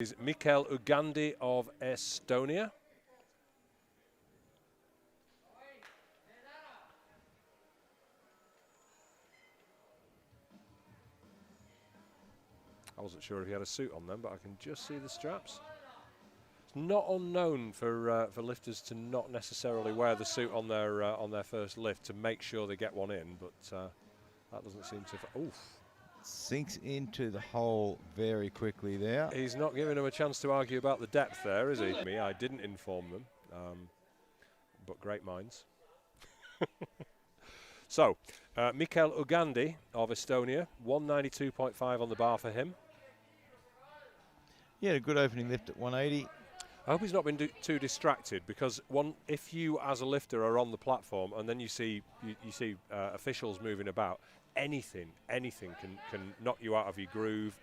Is Mihkel Ugandi of Estonia. I wasn't sure if he had a suit on then, but I can just see the straps. It's not unknown for lifters to not necessarily wear the suit on their first lift to make sure they get one in, but that doesn't seem to. Oof. Sinks into the hole very quickly there. He's not giving him a chance to argue about the depth there, is he? I didn't inform them, but great minds. So, Mihkel Ugandi of Estonia, 192.5 on the bar for him. Yeah, a good opening lift at 180. I hope he's not been too distracted, because if you as a lifter are on the platform and then you see officials moving about, anything can knock you out of your groove,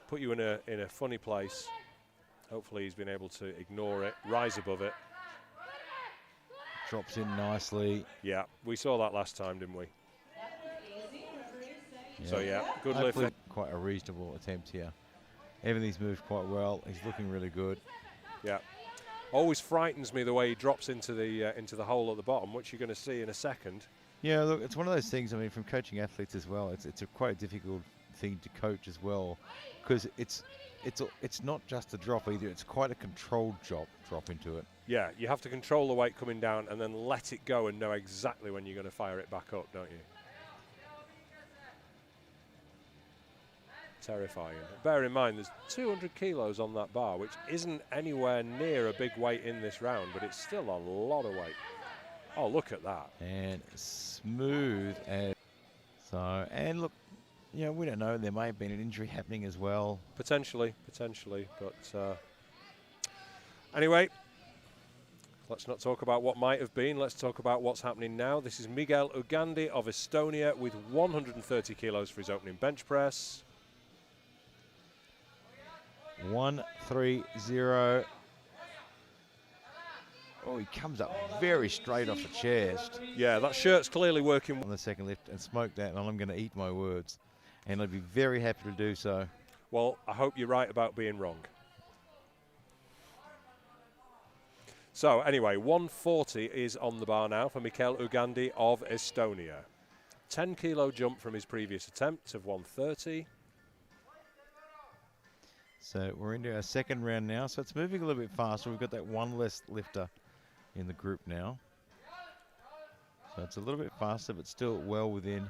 put you in a funny place. Hopefully he's been able to ignore it, rise above it. Drops in nicely. Yeah, we saw that last time, didn't we? Yeah. So yeah, good lift. Quite a reasonable attempt here. Everything's moved quite well. He's looking really good. Yeah, always frightens me the way he drops into the hole at the bottom, which you're going to see in a second. Yeah, look, it's one of those things. I mean, from coaching athletes as well, it's a quite a difficult thing to coach as well, because it's not just a drop either. It's quite a controlled drop into it. Yeah, you have to control the weight coming down and then let it go and know exactly when you're going to fire it back up, don't you? Terrifying. Bear in mind, there's 200 kilos on that bar, which isn't anywhere near a big weight in this round, but it's still a lot of weight. Oh, look at that. And smooth as so. And look, you know, we don't know. There may have been an injury happening as well. Potentially. But anyway, let's not talk about what might have been. Let's talk about what's happening now. This is Mihkel Ugandi of Estonia with 130 kilos for his opening bench press. 130. Oh, he comes up very straight off the chest. Yeah, that shirt's clearly working. On the second lift and smoke that, and I'm going to eat my words. And I'd be very happy to do so. Well, I hope you're right about being wrong. So anyway, 140 is on the bar now for Mihkel Ugandi of Estonia. 10 kilo jump from his previous attempt of 130. So we're into our second round now, so it's moving a little bit faster. We've got that one less lifter in the group now. So it's a little bit faster, but still well within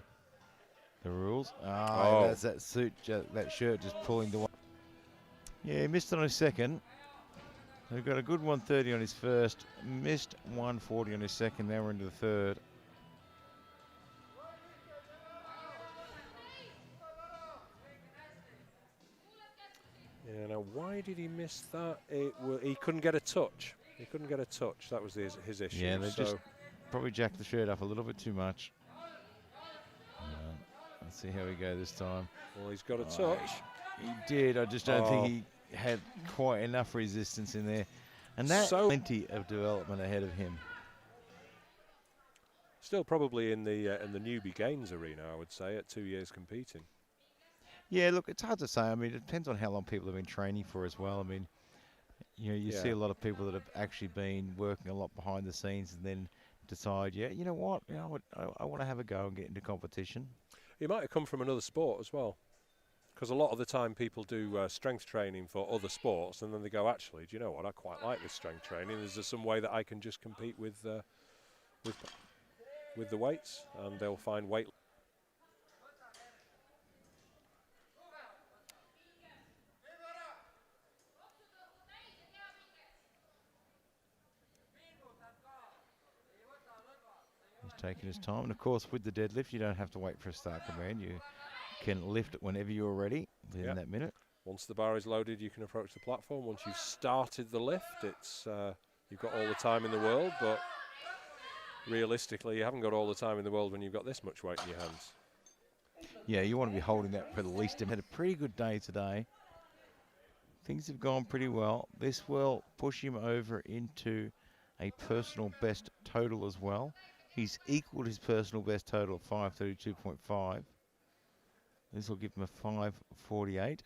the rules. Oh, that's that suit, that shirt just pulling the one. Yeah, he missed it on his second. We've got a good 130 on his first, missed 140 on his second. Now we're into the third. Yeah, now why did he miss that? He couldn't get a touch. He couldn't get a touch. That was his issue. Yeah, they just probably jacked the shirt up a little bit too much. Let's see how we go this time. Well, he's got a touch. He did. I just don't think he had quite enough resistance in there. And that's plenty of development ahead of him. Still probably in the newbie gains arena, I would say, at 2 years competing. Yeah, look, it's hard to say. I mean, it depends on how long people have been training for as well. I mean, you know, you see a lot of people that have actually been working a lot behind the scenes and then decide, yeah, you know what, you know, I want to have a go and get into competition. He might have come from another sport as well, because a lot of the time people do strength training for other sports, and then they go, actually, do you know what, I quite like this strength training. Is there some way that I can just compete with the weights? And they'll find weight. Taking his time, and of course with the deadlift you don't have to wait for a start command. You can lift it whenever you're ready within that minute. Once the bar is loaded, you can approach the platform. Once you've started the lift, it's you've got all the time in the world, but realistically you haven't got all the time in the world when you've got this much weight in your hands. Yeah, you want to be holding that for the least. I've had a pretty good day today. Things have gone pretty well. This will push him over into a personal best total as well. He's equaled his personal best total of 532.5. This will give him a 548.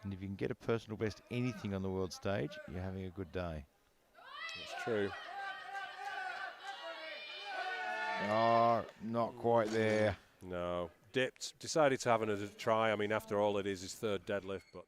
And if you can get a personal best anything on the world stage, you're having a good day. That's true. Oh, not quite there. No. Dipped. Decided to have another try. I mean, after all, it is his third deadlift, but